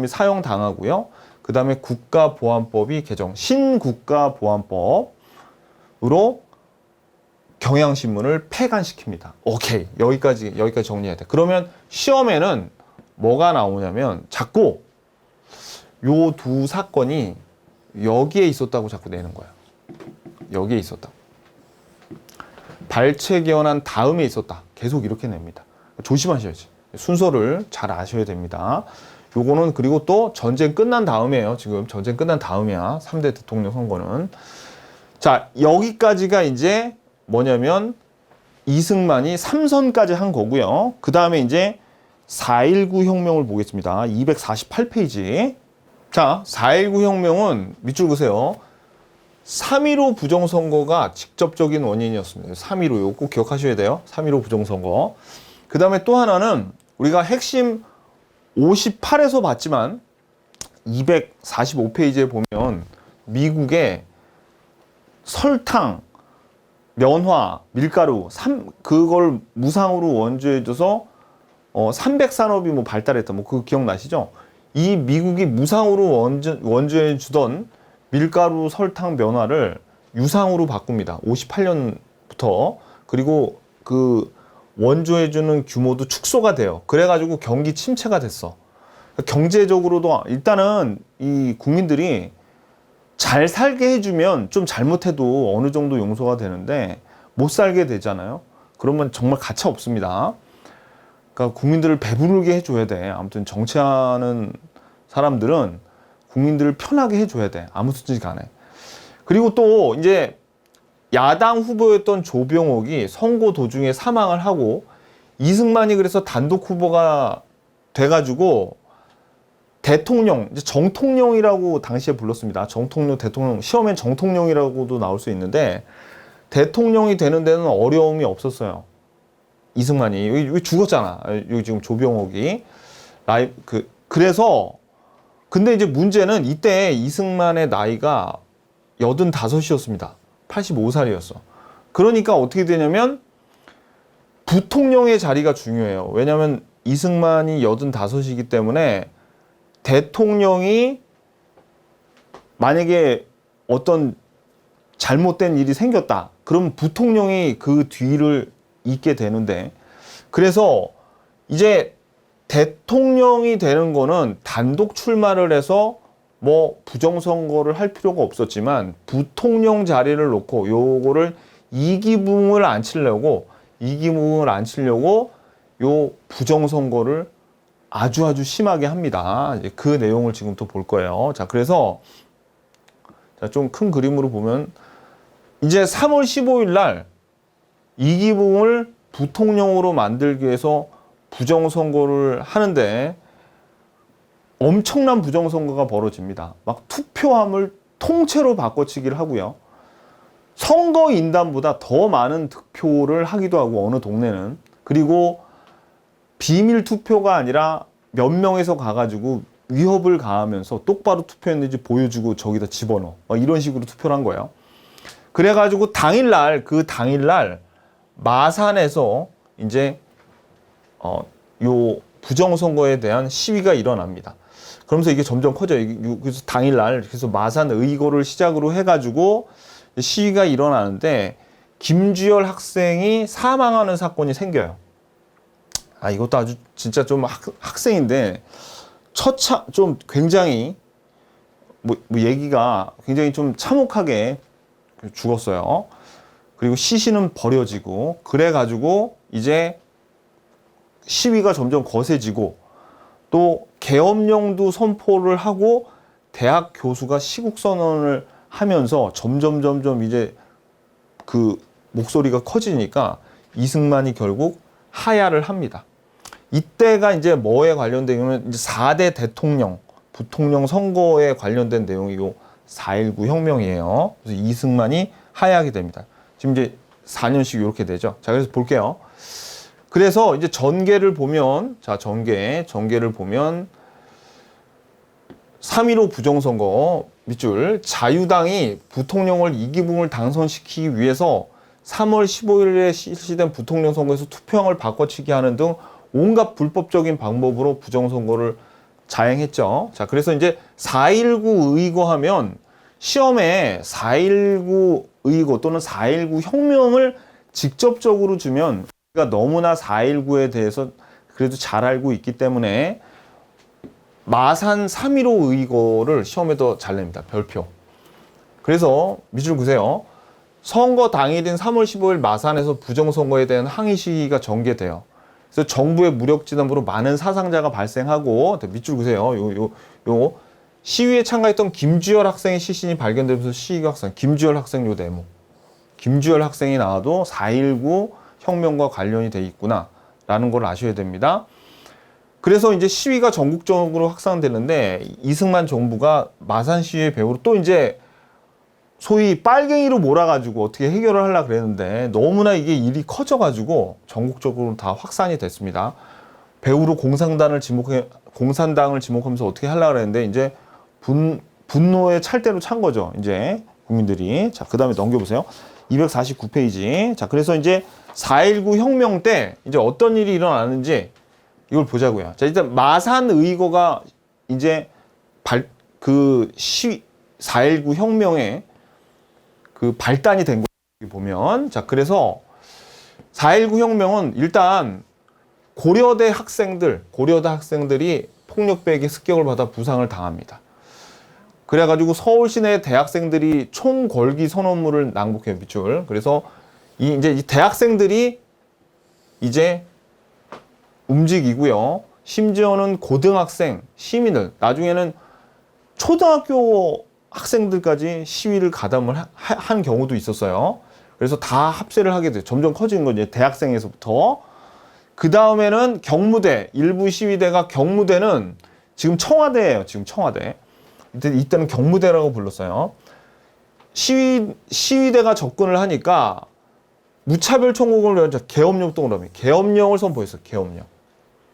사형당하고요. 그 다음에 국가보안법이 개정, 신국가보안법으로 경향신문을 폐간시킵니다. 오케이. 여기까지 정리해야 돼. 그러면 시험에는 뭐가 나오냐면 자꾸 요 두 사건이 여기에 있었다고 자꾸 내는 거야. 여기에 있었다. 발췌 개헌한 다음에 있었다. 계속 이렇게 냅니다. 조심하셔야지. 순서를 잘 아셔야 됩니다. 요거는 그리고 또 전쟁 끝난 다음이에요. 지금 전쟁 끝난 다음이야. 3대 대통령 선거는. 자, 여기까지가 이제 뭐냐면 이승만이 3선까지 한 거고요. 그 다음에 이제 4.19 혁명을 보겠습니다. 248페이지. 자, 4.19 혁명은 밑줄 그세요. 3.15 부정선거가 직접적인 원인이었습니다. 3.15 이거 꼭 기억하셔야 돼요. 3.15 부정선거. 그 다음에 또 하나는 우리가 핵심 58에서 봤지만 245페이지에 보면 미국의 설탕, 면화, 밀가루, 그걸 무상으로 원조해줘서 300산업이 뭐 발달했다. 뭐 그거 기억나시죠? 이 미국이 무상으로 원조해주던 밀가루, 설탕, 면화를 유상으로 바꿉니다. 58년부터. 그리고 그 원조해주는 규모도 축소가 돼요. 그래가지고 경기 침체가 됐어. 경제적으로도 일단은 이 국민들이 잘 살게 해주면 좀 잘못해도 어느 정도 용서가 되는데 못 살게 되잖아요. 그러면 정말 가차 없습니다. 그러니까 국민들을 배부르게 해줘야 돼. 아무튼 정치하는 사람들은 국민들을 편하게 해줘야 돼. 아무든지 간에. 그리고 또 이제 야당 후보였던 조병옥이 선거 도중에 사망을 하고 이승만이 그래서 단독 후보가 돼가지고 대통령, 이제 정통령이라고 당시에 불렀습니다. 정통령, 대통령, 시험엔 정통령이라고도 나올 수 있는데 대통령이 되는 데는 어려움이 없었어요. 이승만이. 여기 죽었잖아. 여기 지금 조병옥이. 그래서 근데 이제 문제는 이때 이승만의 나이가 85이었습니다. 85살이었어. 그러니까 어떻게 되냐면 부통령의 자리가 중요해요. 왜냐하면 이승만이 85이기 때문에 대통령이 만약에 어떤 잘못된 일이 생겼다. 그럼 부통령이 그 뒤를 잇게 되는데, 그래서 이제 대통령이 되는 거는 단독 출마를 해서 뭐 부정선거를 할 필요가 없었지만, 부통령 자리를 놓고 요거를 이기붕을 안 치려고 요 부정선거를 아주 심하게 합니다. 이제 그 내용을 지금 또 볼 거예요. 자, 그래서 좀 큰 그림으로 보면 이제 3월 15일 날 이기붕을 부통령으로 만들기 위해서 부정선거를 하는데 엄청난 부정선거가 벌어집니다. 막 투표함을 통째로 바꿔치기를 하고요. 선거인단보다 더 많은 득표를 하기도 하고, 어느 동네는. 그리고 비밀 투표가 아니라 몇 명에서 가가지고 위협을 가하면서 똑바로 투표했는지 보여주고 저기다 집어넣어. 이런 식으로 투표를 한 거예요. 그래가지고 그 당일날 마산에서 이제 요 부정선거에 대한 시위가 일어납니다. 그러면서 이게 점점 커져요. 그래서 당일날 그래서 마산 의거를 시작으로 해가지고 시위가 일어나는데 김주열 학생이 사망하는 사건이 생겨요. 이것도 아주 진짜 좀 학생인데 좀 굉장히 얘기가 굉장히 좀 참혹하게 죽었어요. 그리고 시신은 버려지고, 그래가지고 이제 시위가 점점 거세지고, 또 계엄령도 선포를 하고 대학 교수가 시국선언을 하면서 점점 이제 그 목소리가 커지니까 이승만이 결국 하야를 합니다. 이때가 이제 뭐에 관련되냐면 이제 4대 대통령, 부통령 선거에 관련된 내용이 요 4.19 혁명이에요. 그래서 이승만이 하야하게 됩니다. 지금 이제 4년씩 이렇게 되죠. 자, 그래서 볼게요. 그래서 이제 전개를 보면, 전개를 보면 3.15 부정선거 밑줄, 자유당이 부통령을 이기붕을 당선시키기 위해서 3월 15일에 실시된 부통령 선거에서 투표함을 바꿔치기 하는 등 온갖 불법적인 방법으로 부정선거를 자행했죠. 자, 그래서 이제 4.19 의거하면 시험에 4.19 의거 또는 4.19 혁명을 직접적으로 주면 우리가 너무나 4.19에 대해서 그래도 잘 알고 있기 때문에 마산 3.15 의거를 시험에 더 잘 냅니다. 별표. 그래서 밑줄 그으세요. 선거 당일인 3월 15일 마산에서 부정선거에 대한 항의 시위가 전개돼요. 그래서 정부의 무력지담으로 많은 사상자가 발생하고, 밑줄 그으세요. 요 시위에 참가했던 김주열 학생의 시신이 발견되면서 시위가 확산. 김주열 학생 요 대목. 김주열 학생이 나와도 4.19 혁명과 관련이 돼 있구나 라는 걸 아셔야 됩니다. 그래서 이제 시위가 전국적으로 확산되는데 이승만 정부가 마산 시위의 배후로 또 이제 소위 빨갱이로 몰아가지고 어떻게 해결을 하려고 그랬는데 너무나 이게 일이 커져가지고 전국적으로 다 확산이 됐습니다. 배후로 공산당을 지목하면서 어떻게 하려고 그랬는데 이제 분노의 찰대로 찬 거죠. 이제 국민들이. 자, 그 다음에 넘겨보세요. 249페이지. 자, 그래서 이제 4.19 혁명 때 이제 어떤 일이 일어나는지 이걸 보자고요. 자, 일단 마산 의거가 이제 4.19 혁명의 그 발단이 된 거 보면, 자, 그래서 4.19 혁명은 일단 고려대 학생들이 폭력배에게 습격을 받아 부상을 당합니다. 그래가지고 서울 시내 대학생들이 총 걸기 선언문을 낭독해요, 밑줄. 그래서 이제 이 대학생들이 이제 움직이고요. 심지어는 고등학생, 시민들, 나중에는 초등학교 학생들까지 시위를 가담을 한 경우도 있었어요. 그래서 다 합세를 하게 돼요. 점점 커지는 거죠. 대학생에서부터. 그 다음에는 경무대, 일부 시위대가 경무대는 지금 청와대예요. 지금 청와대. 이때는 경무대라고 불렀어요. 시위대가 접근을 하니까 무차별 총국을 위한 계엄령 동그라미. 계엄령을 선포했어요. 계엄령.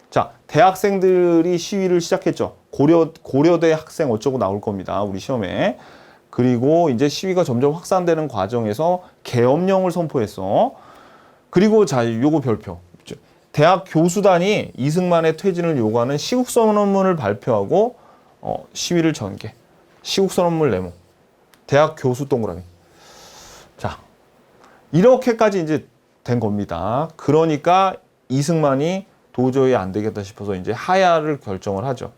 자, 대학생들이 시위를 시작했죠. 고려대 학생 어쩌고 나올 겁니다. 우리 시험에. 그리고 이제 시위가 점점 확산되는 과정에서 계엄령을 선포했어. 그리고 자, 요거 별표. 대학 교수단이 이승만의 퇴진을 요구하는 시국선언문을 발표하고 시위를 전개. 시국선언문 네모, 대학 교수 동그라미. 자, 이렇게까지 이제 된 겁니다. 그러니까 이승만이 도저히 안 되겠다 싶어서 이제 하야를 결정을 하죠.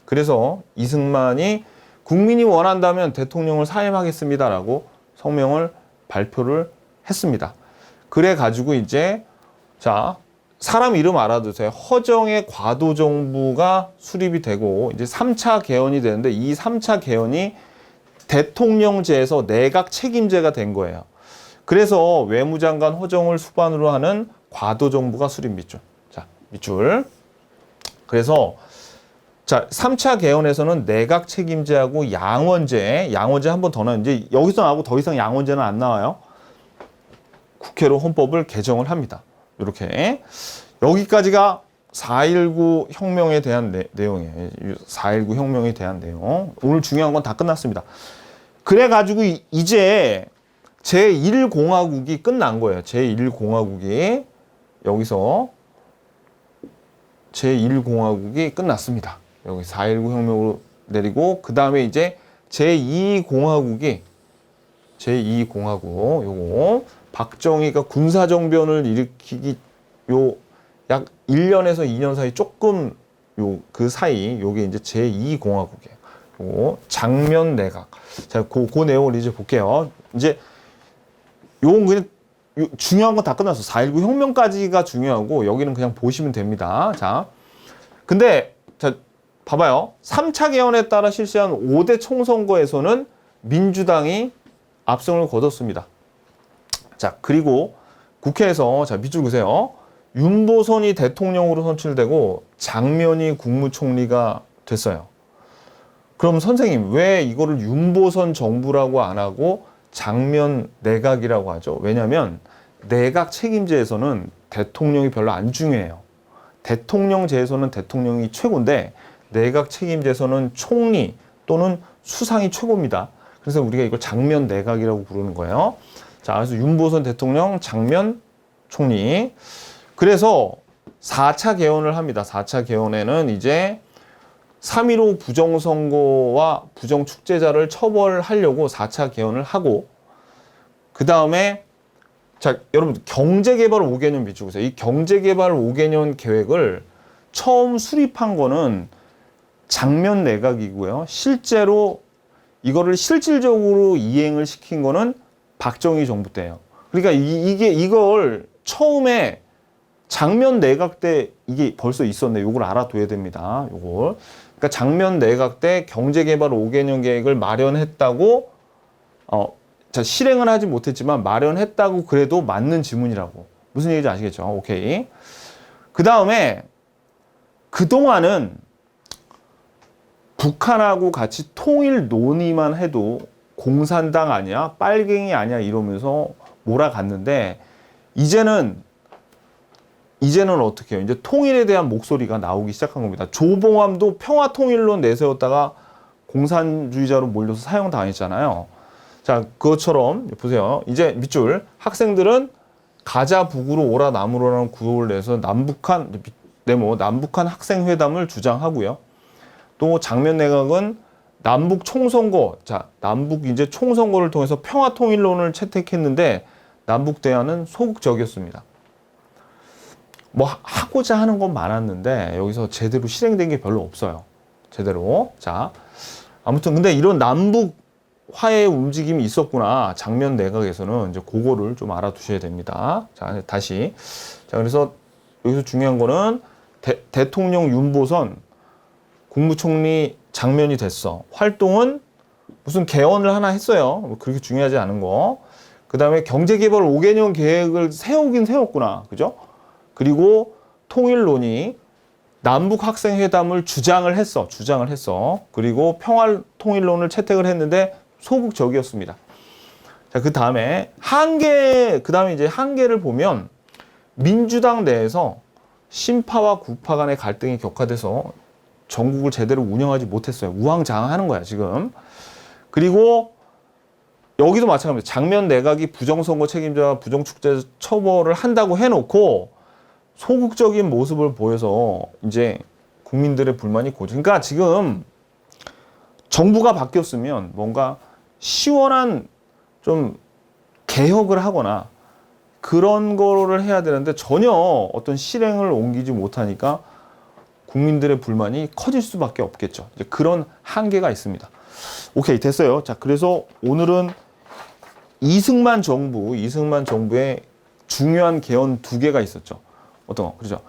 그래서 이승만이 국민이 원한다면 대통령을 사임하겠습니다라고 성명을 발표를 했습니다. 그래 가지고 이제 자, 사람 이름 알아두세요. 허정의 과도정부가 수립이 되고 이제 3차 개헌이 되는데 이 3차 개헌이 대통령제에서 내각 책임제가 된 거예요. 그래서 외무장관 허정을 수반으로 하는 과도정부가 수립 밑줄. 자, 밑줄. 그래서 자, 3차 개헌에서는 내각 책임제하고 양원제 한 번 더 나와요. 이제 여기서 나오고 더 이상 양원제는 안 나와요. 국회로 헌법을 개정을 합니다. 이렇게. 여기까지가 4.19 혁명에 대한 내용이에요. 4.19 혁명에 대한 내용. 오늘 중요한 건 다 끝났습니다. 그래가지고 이제 제1공화국이 끝난 거예요. 제1공화국이 여기서 제1공화국이 끝났습니다. 여기 4.19 혁명으로 내리고 그 다음에 이제 제2공화국이 제2공화국 요거 박정희가 군사정변을 일으키기 요 약 1년에서 2년 사이 조금 요 그 사이 요게 이제 제2공화국이에요. 요 장면 내각. 자, 그 내용을 이제 볼게요. 이제 요건 그냥 중요한 건 다 끝났어. 4.19 혁명까지가 중요하고 여기는 그냥 보시면 됩니다. 자, 근데 자 봐봐요. 3차 개헌에 따라 실시한 5대 총선거에서는 민주당이 압승을 거뒀습니다. 자, 그리고 국회에서 자 밑줄 그세요. 윤보선이 대통령으로 선출되고 장면이 국무총리가 됐어요. 그럼 선생님 왜 이거를 윤보선 정부라고 안 하고 장면 내각이라고 하죠? 왜냐하면 내각 책임제에서는 대통령이 별로 안 중요해요. 대통령제에서는 대통령이 최고인데 내각 책임제에서는 총리 또는 수상이 최고입니다. 그래서 우리가 이걸 장면 내각이라고 부르는 거예요. 자, 그래서 윤보선 대통령, 장면 총리. 그래서 4차 개헌을 합니다. 4차 개헌에는 이제 3.15 부정선거와 부정축제자를 처벌하려고 4차 개헌을 하고 그 다음에 자, 여러분 경제개발 5개년 비추고요. 이 경제개발 5개년 계획을 처음 수립한 거는 장면 내각이고요. 실제로 이거를 실질적으로 이행을 시킨 거는 박정희 정부 때예요. 그러니까 이걸 처음에 장면 내각 때 이게 벌써 있었네. 요걸 알아둬야 됩니다. 요걸. 그러니까 장면 내각 때 경제개발 5개년 계획을 마련했다고 자, 실행은 하지 못했지만 마련했다고 그래도 맞는 지문이라고. 무슨 얘기인지 아시겠죠? 오케이. 그 다음에 그동안은 북한하고 같이 통일 논의만 해도 공산당 아니야? 빨갱이 아니야? 이러면서 몰아갔는데 이제는 어떻게 해요? 이제 통일에 대한 목소리가 나오기 시작한 겁니다. 조봉암도 평화통일론 내세웠다가 공산주의자로 몰려서 사형당했잖아요. 자, 그것처럼 보세요. 이제 밑줄 학생들은 가자 북으로 오라 남으로라는 구호를 내서 남북한 학생회담을 주장하고요. 또 장면 내각은 남북 총선거, 자, 남북 이제 총선거를 통해서 평화통일론을 채택했는데 남북 대화는 소극적이었습니다. 뭐 하고자 하는 건 많았는데 여기서 제대로 실행된 게 별로 없어요. 제대로. 자, 아무튼 근데 이런 남북 화해의 움직임이 있었구나. 장면 내각에서는 이제 그거를 좀 알아두셔야 됩니다. 자, 다시. 자, 그래서 여기서 중요한 거는 대통령 윤보선 국무총리 장면이 됐어. 활동은 무슨 개헌을 하나 했어요. 뭐 그렇게 중요하지 않은 거. 그 다음에 경제개발 5개년 계획을 세우긴 세웠구나. 그죠? 그리고 통일론이 남북 학생회담을 주장을 했어. 그리고 평화통일론을 채택을 했는데 소극적이었습니다. 자, 그 다음에 이제 한계를 보면 민주당 내에서 신파와 구파 간의 갈등이 격화돼서 전국을 제대로 운영하지 못했어요. 우왕좌왕하는 거야, 지금. 그리고 여기도 마찬가지입니다. 장면 내각이 부정선거 책임자와 부정축제 처벌을 한다고 해놓고 소극적인 모습을 보여서 이제 국민들의 불만이 고조. 그러니까 지금 정부가 바뀌었으면 뭔가 시원한 좀 개혁을 하거나 그런 거를 해야 되는데 전혀 어떤 실행을 옮기지 못하니까 국민들의 불만이 커질 수밖에 없겠죠. 이제 그런 한계가 있습니다. 오케이, 됐어요. 자, 그래서 오늘은 이승만 정부의 중요한 개헌 두 개가 있었죠. 어떤 거? 그렇죠.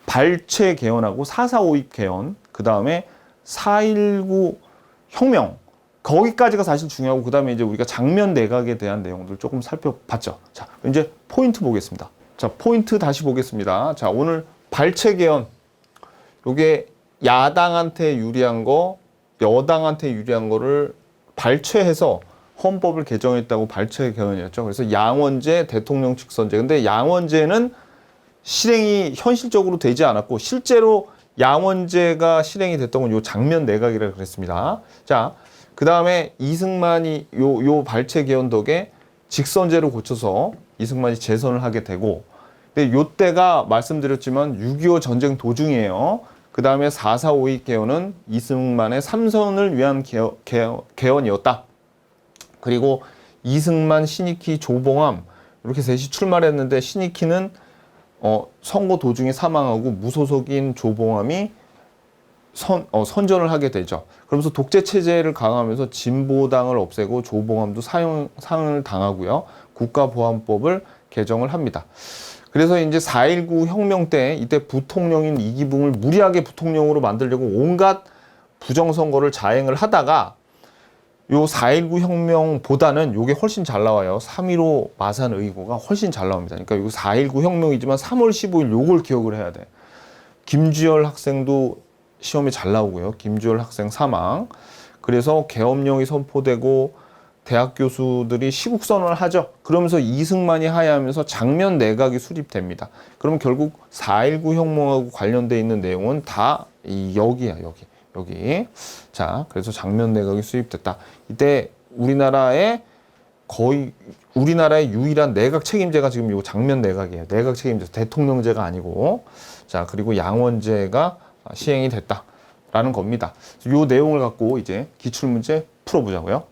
발췌 개헌하고 4.4 5.입 개헌, 그 다음에 4.19 혁명, 거기까지가 사실 중요하고, 그 다음에 이제 우리가 장면 내각에 대한 내용들 조금 살펴봤죠. 자, 이제 포인트 보겠습니다. 자, 포인트 다시 보겠습니다. 자, 오늘 발췌 개헌, 요게 야당한테 유리한 거, 여당한테 유리한 거를 발췌해서 헌법을 개정했다고 발췌 개헌이었죠. 그래서 양원제, 대통령 직선제. 근데 양원제는 실행이 현실적으로 되지 않았고, 실제로 양원제가 실행이 됐던 건 요 장면 내각이라고 그랬습니다. 자, 그 다음에 이승만이 요 발췌 개헌 덕에 직선제로 고쳐서 이승만이 재선을 하게 되고, 근데 요때가 말씀드렸지만 6.25 전쟁 도중이에요. 그 다음에 4.4 5.입 개헌은 이승만의 3선을 위한 개헌이었다. 그리고 이승만, 신익희, 조봉암 이렇게 셋이 출마를 했는데, 신익희는 선거 도중에 사망하고 무소속인 조봉암이 선전을 하게 되죠. 그러면서 독재 체제를 강화하면서 진보당을 없애고 조봉암도 사형을 당하고요. 국가보안법을 개정을 합니다. 그래서 이제 4.19 혁명 때 이때 부통령인 이기붕을 무리하게 부통령으로 만들려고 온갖 부정선거를 자행을 하다가 요 4.19 혁명보다는 요게 훨씬 잘 나와요. 3.15 마산의고가 훨씬 잘 나옵니다. 그러니까 요 4.19 혁명이지만 3월 15일 요걸 기억을 해야 돼. 김주열 학생도 시험에 잘 나오고요. 김주열 학생 사망. 그래서 계엄령이 선포되고 대학 교수들이 시국선언을 하죠. 그러면서 이승만이 하야하면서 장면 내각이 수립됩니다. 그럼 결국 4.19 혁명하고 관련돼 있는 내용은 다 여기야, 여기. 자, 그래서 장면 내각이 수립됐다. 이때 우리나라의 유일한 내각 책임제가 지금 요 장면 내각이에요. 내각 책임제, 대통령제가 아니고. 자, 그리고 양원제가 시행이 됐다라는 겁니다. 요 내용을 갖고 이제 기출문제 풀어보자고요.